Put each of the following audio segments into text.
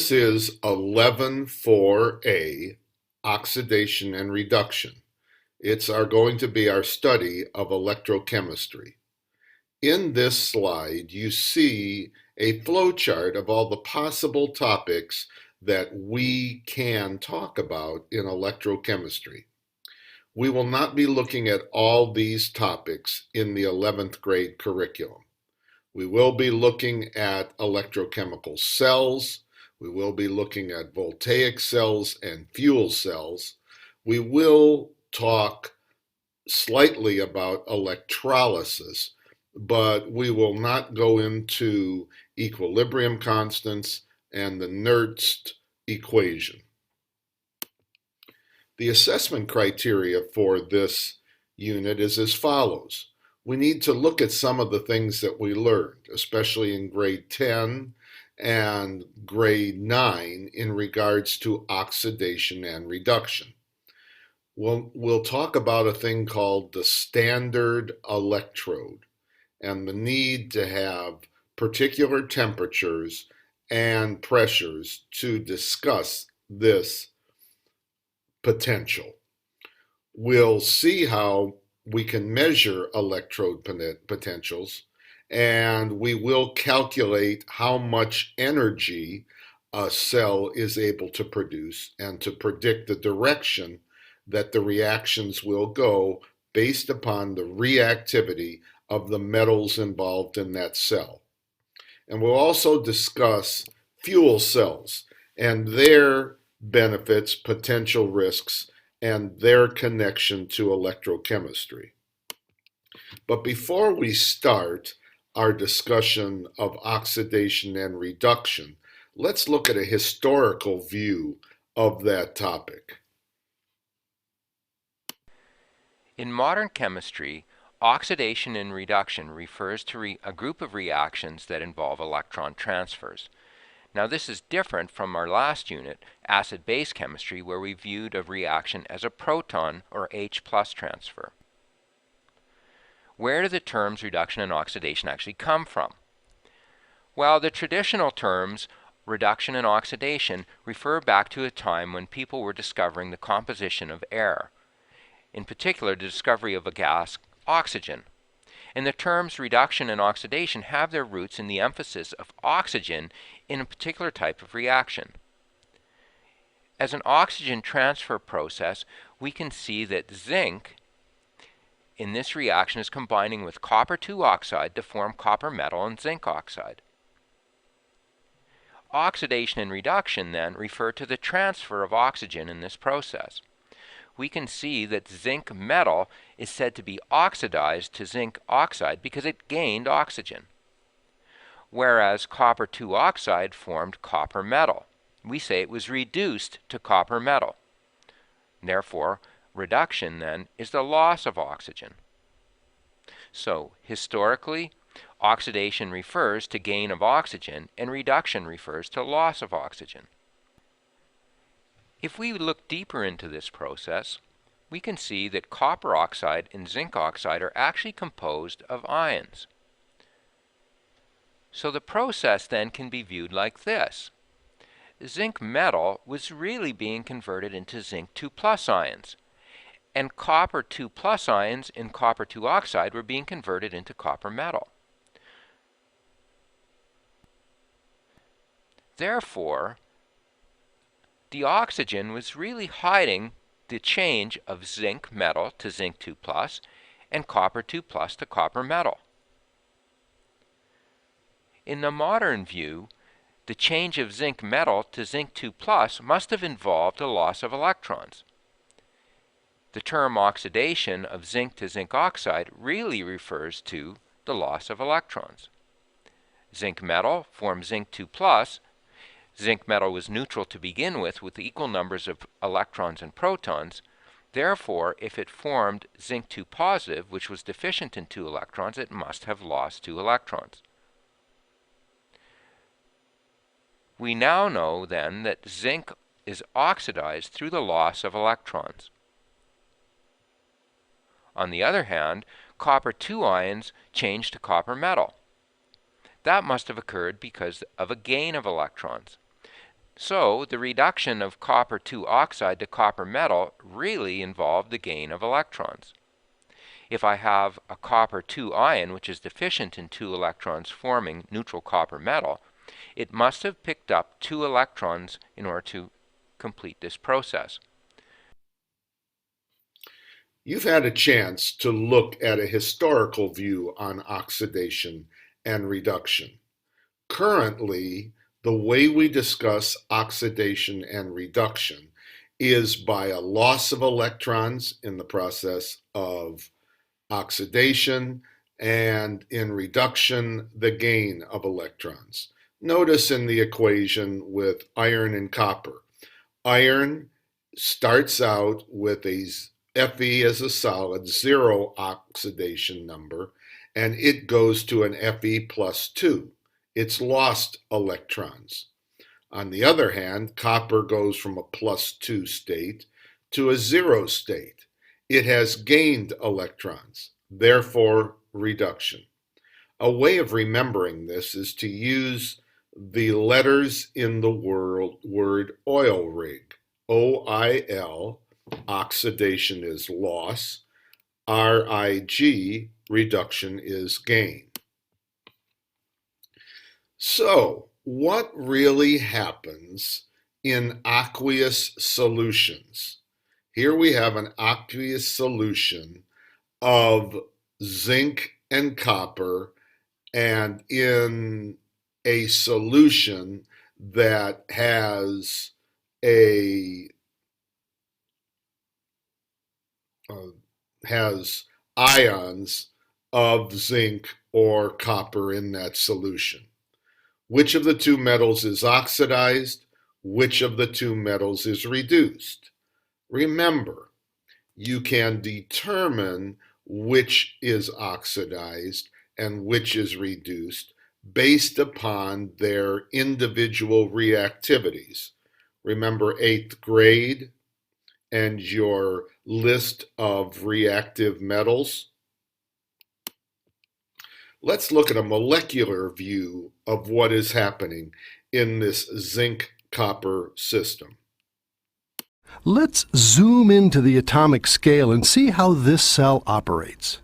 This is 11.4a, oxidation and reduction. It's going to be our study of electrochemistry. In this slide, you see a flowchart of all the possible topics that we can talk about in electrochemistry. We will not be looking at all these topics in the 11th grade curriculum. We will be looking at electrochemical cells. We will be looking at voltaic cells and fuel cells. We will talk slightly about electrolysis, but we will not go into equilibrium constants and the Nernst equation. The assessment criteria for this unit is as follows. We need to look at some of the things that we learned, especially in grade 10 and grade 9 in regards to oxidation and reduction. We'll talk about a thing called the standard electrode and the need to have particular temperatures and pressures to discuss this potential. We'll see how we can measure electrode potentials, and we will calculate how much energy a cell is able to produce and to predict the direction that the reactions will go based upon the reactivity of the metals involved in that cell. And we'll also discuss fuel cells and their benefits, potential risks, and their connection to electrochemistry. But before we start our discussion of oxidation and reduction, let's look at a historical view of that topic. In modern chemistry, oxidation and reduction refers to a group of reactions that involve electron transfers. Now this is different from our last unit, acid-base chemistry, where we viewed a reaction as a proton or H+ transfer. Where do the terms reduction and oxidation actually come from? Well, the traditional terms reduction and oxidation refer back to a time when people were discovering the composition of air, in particular the discovery of a gas, oxygen. And the terms reduction and oxidation have their roots in the emphasis of oxygen in a particular type of reaction. As an oxygen transfer process, we can see that zinc in this reaction is combining with copper-2 oxide to form copper metal and zinc oxide. Oxidation and reduction then refer to the transfer of oxygen in this process. We can see that zinc metal is said to be oxidized to zinc oxide because it gained oxygen, whereas copper-2 oxide formed copper metal. We say it was reduced to copper metal. Therefore, reduction then is the loss of oxygen. So, historically, oxidation refers to gain of oxygen and reduction refers to loss of oxygen. If we look deeper into this process, we can see that copper oxide and zinc oxide are actually composed of ions. So the process then can be viewed like this. Zinc metal was really being converted into zinc 2+ ions, and copper 2+ ions in copper 2 oxide were being converted into copper metal. Therefore, the oxygen was really hiding the change of zinc metal to zinc 2+ and copper 2+ to copper metal. In the modern view, the change of zinc metal to zinc 2+ must have involved a loss of electrons. The term oxidation of zinc to zinc oxide really refers to the loss of electrons. Zinc metal formed zinc 2+. Zinc metal was neutral to begin with equal numbers of electrons and protons. Therefore, if it formed zinc 2+, which was deficient in 2 electrons, it must have lost 2 electrons. We now know then that zinc is oxidized through the loss of electrons. On the other hand, copper 2 ions change to copper metal. That must have occurred because of a gain of electrons. So the reduction of copper 2 oxide to copper metal really involved the gain of electrons. If I have a copper 2 ion which is deficient in 2 electrons forming neutral copper metal, it must have picked up 2 electrons in order to complete this process. You've had a chance to look at a historical view on oxidation and reduction. Currently, the way we discuss oxidation and reduction is by a loss of electrons in the process of oxidation, and in reduction, the gain of electrons. Notice in the equation with iron and copper, iron starts out with a Fe as a solid, zero oxidation number, and it goes to an Fe plus 2. It's lost electrons. On the other hand, copper goes from a plus 2 state to a 0 state. It has gained electrons, therefore reduction. A way of remembering this is to use the letters in the word oil rig. OIL, oxidation is loss. RIG, reduction is gain. So, what really happens in aqueous solutions? Here we have an aqueous solution of zinc and copper, and in a solution that has a has ions of zinc or copper in that solution. Which of the two metals is oxidized? Which of the two metals is reduced? Remember, you can determine which is oxidized and which is reduced based upon their individual reactivities. Remember 8th grade and your list of reactive metals? Let's look at a molecular view of what is happening in this zinc-copper system. Let's zoom into the atomic scale and see how this cell operates.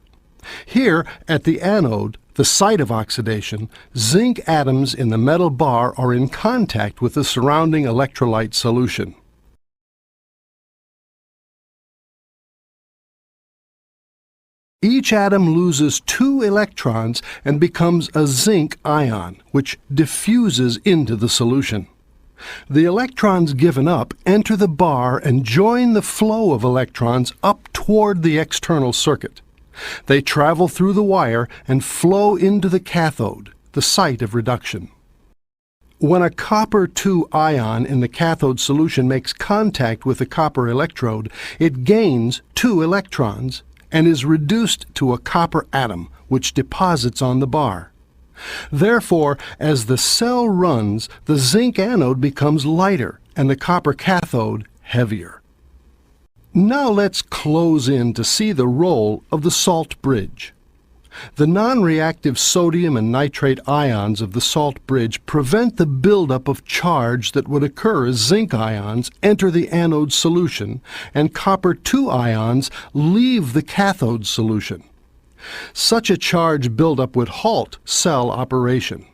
Here, at the anode, the site of oxidation, zinc atoms in the metal bar are in contact with the surrounding electrolyte solution. Each atom loses 2 electrons and becomes a zinc ion, which diffuses into the solution. The electrons given up enter the bar and join the flow of electrons up toward the external circuit. They travel through the wire and flow into the cathode, the site of reduction. When a copper 2 ion in the cathode solution makes contact with the copper electrode, it gains 2 electrons and is reduced to a copper atom, which deposits on the bar. Therefore, as the cell runs, the zinc anode becomes lighter and the copper cathode heavier. Now let's close in to see the role of the salt bridge. The non-reactive sodium and nitrate ions of the salt bridge prevent the buildup of charge that would occur as zinc ions enter the anode solution and copper 2 ions leave the cathode solution. Such a charge buildup would halt cell operation.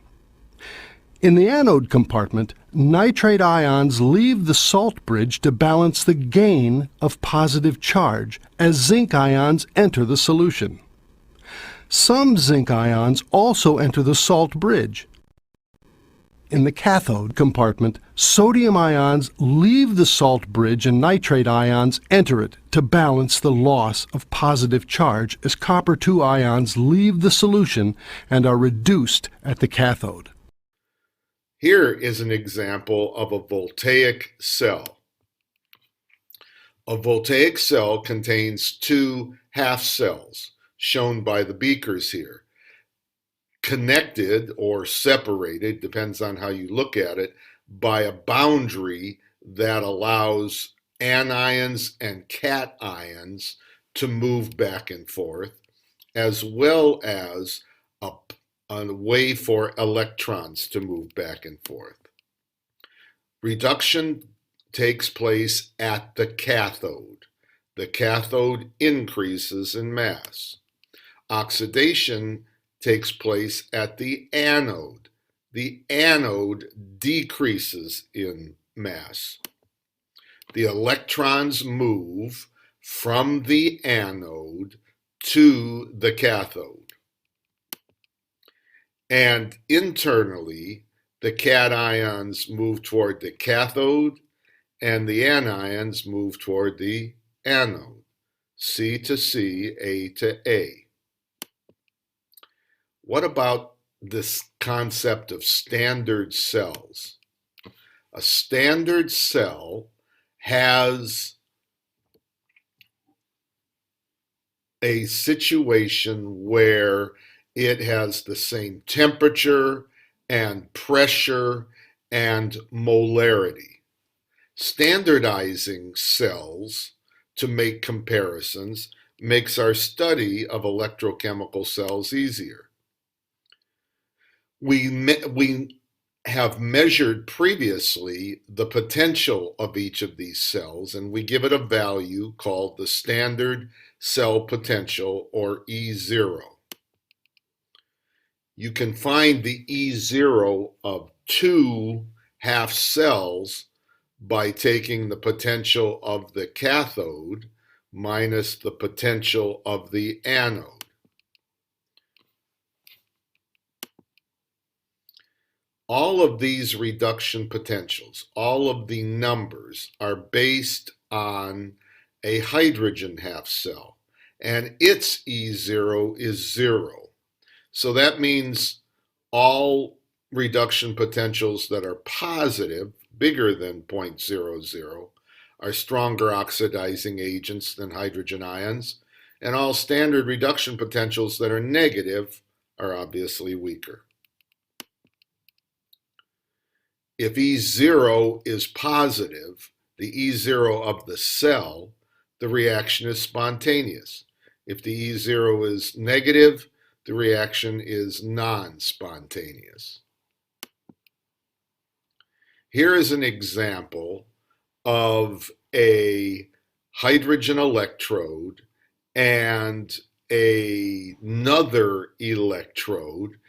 In the anode compartment, nitrate ions leave the salt bridge to balance the gain of positive charge as zinc ions enter the solution. Some zinc ions also enter the salt bridge. In the cathode compartment, sodium ions leave the salt bridge and nitrate ions enter it to balance the loss of positive charge as copper 2 ions leave the solution and are reduced at the cathode. Here is an example of a voltaic cell. A voltaic cell contains 2 half cells, shown by the beakers here, connected or separated, depends on how you look at it, by a boundary that allows anions and cations to move back and forth, as well as a way for electrons to move back and forth. Reduction takes place at the cathode. The cathode increases in mass. Oxidation takes place at the anode. The anode decreases in mass. The electrons move from the anode to the cathode. And internally, the cations move toward the cathode and the anions move toward the anode. C to C, A to A. What about this concept of standard cells? A standard cell has a situation where it has the same temperature and pressure and molarity. Standardizing cells to make comparisons makes our study of electrochemical cells easier. We have measured previously the potential of each of these cells, and we give it a value called the standard cell potential, or E0. You can find the E0 of two half cells by taking the potential of the cathode minus the potential of the anode. All of these reduction potentials, all of the numbers, are based on a hydrogen half cell, and its E0 is 0. So that means all reduction potentials that are positive, bigger than 0.00, are stronger oxidizing agents than hydrogen ions, and all standard reduction potentials that are negative are obviously weaker. If E0 is positive, the E0 of the cell, the reaction is spontaneous. If the E0 is negative, the reaction is non-spontaneous. Here is an example of a hydrogen electrode and another electrode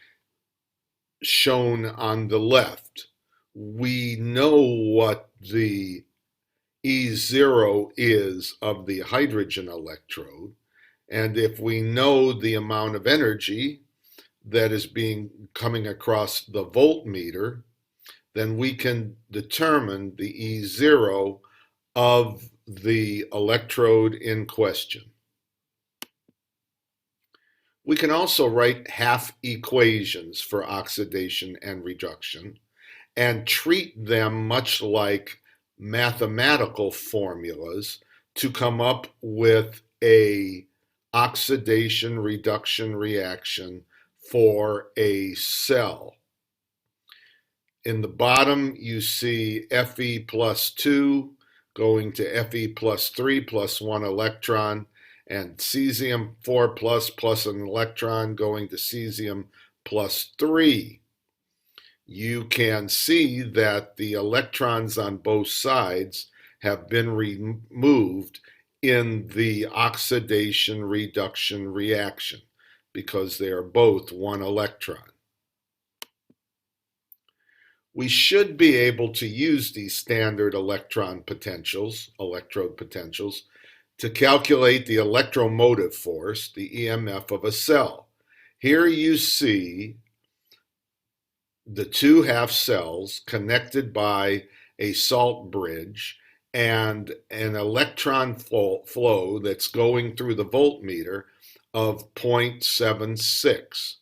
shown on the left. We know what the E0 is of the hydrogen electrode, and if we know the amount of energy that is coming across the voltmeter, then we can determine the E0 of the electrode in question. We can also write half equations for oxidation and reduction and treat them much like mathematical formulas to come up with a oxidation reduction reaction for a cell. In the bottom, you see Fe plus 2 going to Fe plus 3 plus 1 electron, and cesium 4 plus an electron going to cesium plus 3. You can see that the electrons on both sides have been removed in the oxidation reduction reaction because they are both 1 electron. We should be able to use these standard electrode potentials, to calculate the electromotive force, the EMF of a cell. Here you see the two half cells connected by a salt bridge and an electron flow that's going through the voltmeter of 0.76.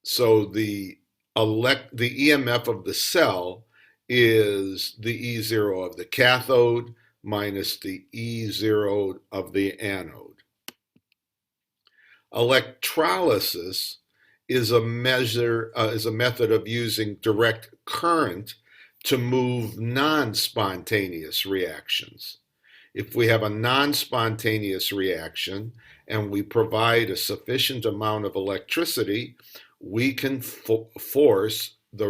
So the EMF of the cell is the E0 of the cathode minus the E0 of the anode. Electrolysis is a method of using direct current to move non-spontaneous reactions. If we have a non-spontaneous reaction and we provide a sufficient amount of electricity, we can force the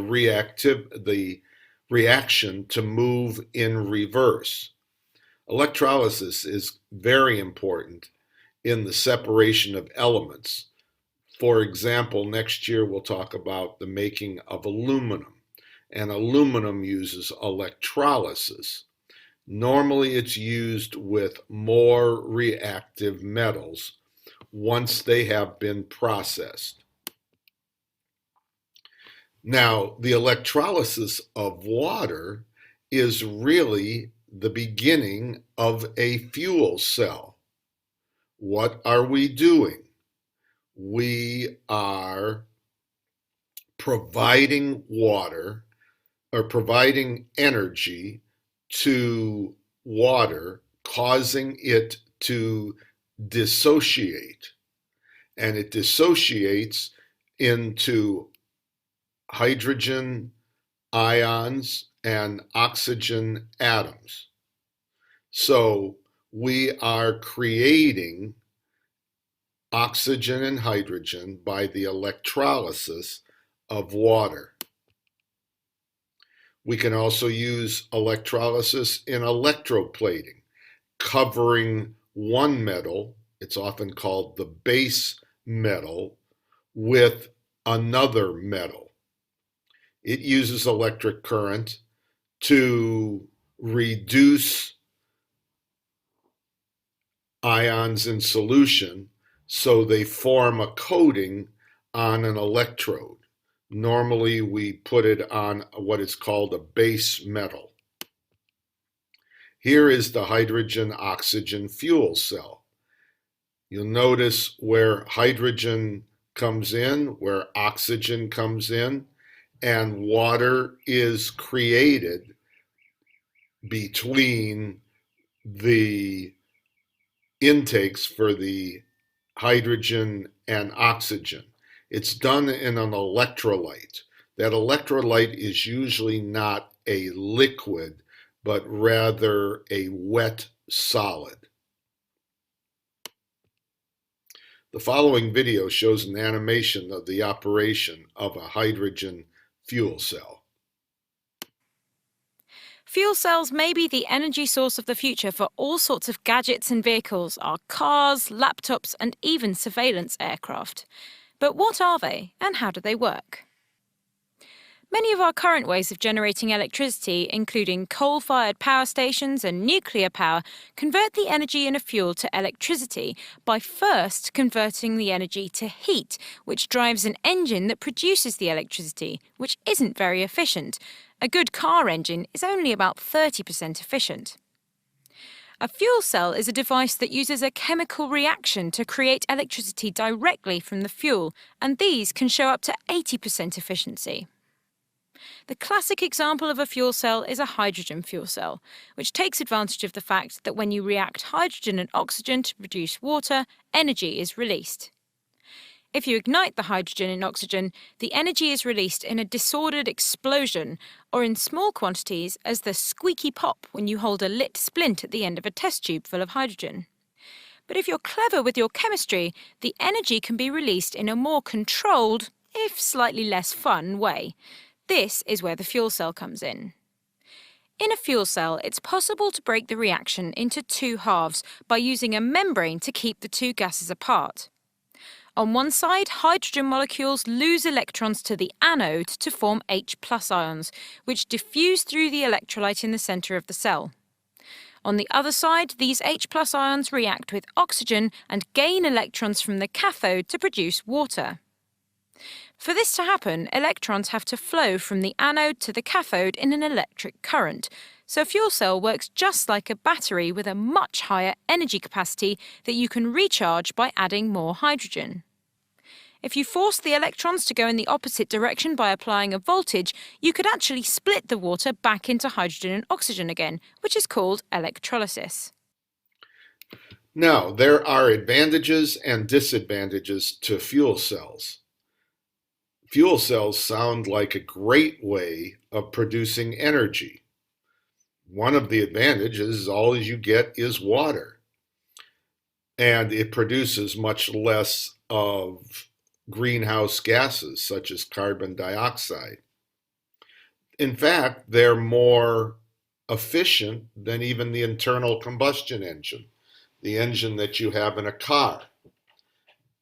reaction to move in reverse. Electrolysis is very important in the separation of elements. For example, next year we'll talk about the making of aluminum, and aluminum uses electrolysis. Normally it's used with more reactive metals once they have been processed. Now, the electrolysis of water is really the beginning of a fuel cell. What are we doing? We are providing water or providing energy to water, causing it to dissociate. And it dissociates into hydrogen ions and oxygen atoms. So we are creating oxygen and hydrogen by the electrolysis of water. We can also use electrolysis in electroplating, covering one metal, it's often called the base metal, with another metal. It uses electric current to reduce ions in solution so they form a coating on an electrode. Normally we put it on what is called a base metal. Here is the hydrogen-oxygen fuel cell. You'll notice where hydrogen comes in, where oxygen comes in, and water is created between the intakes for the hydrogen and oxygen. It's done in an electrolyte. That electrolyte is usually not a liquid, but rather a wet solid. The following video shows an animation of the operation of a hydrogen fuel cell. Fuel cells may be the energy source of the future for all sorts of gadgets and vehicles, our cars, laptops, and even surveillance aircraft. But what are they, and how do they work? Many of our current ways of generating electricity, including coal-fired power stations and nuclear power, convert the energy in a fuel to electricity by first converting the energy to heat, which drives an engine that produces the electricity, which isn't very efficient. A good car engine is only about 30% efficient. A fuel cell is a device that uses a chemical reaction to create electricity directly from the fuel, and these can show up to 80% efficiency. The classic example of a fuel cell is a hydrogen fuel cell, which takes advantage of the fact that when you react hydrogen and oxygen to produce water, energy is released. If you ignite the hydrogen and oxygen, the energy is released in a disordered explosion, or in small quantities as the squeaky pop when you hold a lit splint at the end of a test tube full of hydrogen. But if you're clever with your chemistry, the energy can be released in a more controlled, if slightly less fun, way. This is where the fuel cell comes in. In a fuel cell, it's possible to break the reaction into two halves by using a membrane to keep the two gases apart. On one side, hydrogen molecules lose electrons to the anode to form H+ ions, which diffuse through the electrolyte in the centre of the cell. On the other side, these H+ ions react with oxygen and gain electrons from the cathode to produce water. For this to happen, electrons have to flow from the anode to the cathode in an electric current, so a fuel cell works just like a battery with a much higher energy capacity that you can recharge by adding more hydrogen. If you force the electrons to go in the opposite direction by applying a voltage, you could actually split the water back into hydrogen and oxygen again, which is called electrolysis. Now, there are advantages and disadvantages to fuel cells. Fuel cells sound like a great way of producing energy. One of the advantages is all you get is water, and it produces much less of greenhouse gases such as carbon dioxide. In fact, they're more efficient than even the internal combustion engine, the engine that you have in a car.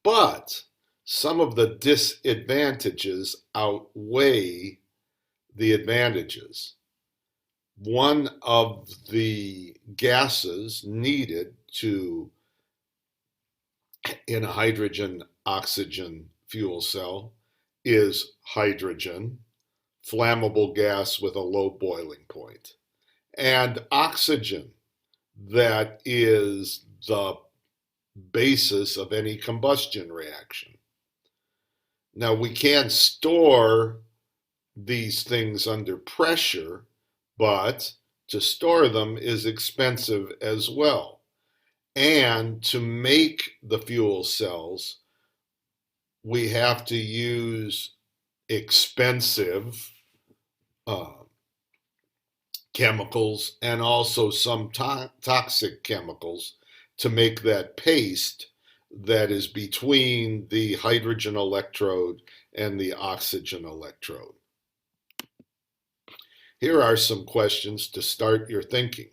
But some of the disadvantages outweigh the advantages. One of the gases needed in a hydrogen oxygen fuel cell is hydrogen, flammable gas with a low boiling point, and oxygen, that is the basis of any combustion reaction. Now, we can store these things under pressure, but to store them is expensive as well. And to make the fuel cells, we have to use expensive chemicals and also some toxic chemicals to make that paste that is between the hydrogen electrode and the oxygen electrode. Here are some questions to start your thinking.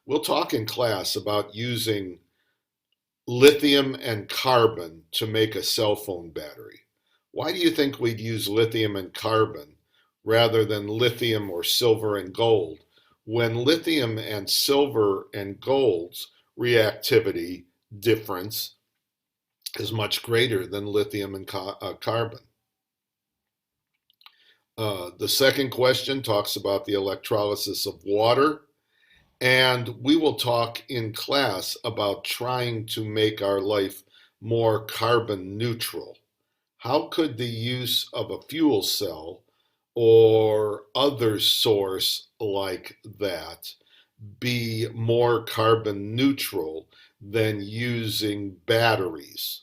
We'll talk in class about using lithium and carbon to make a cell phone battery. Why do you think we'd use lithium and carbon rather than lithium or silver and gold, when lithium and silver and gold's reactivity difference is much greater than lithium and carbon? The second question talks about the electrolysis of water, and we will talk in class about trying to make our life more carbon neutral. How could the use of a fuel cell or other source like that be more carbon neutral than using batteries?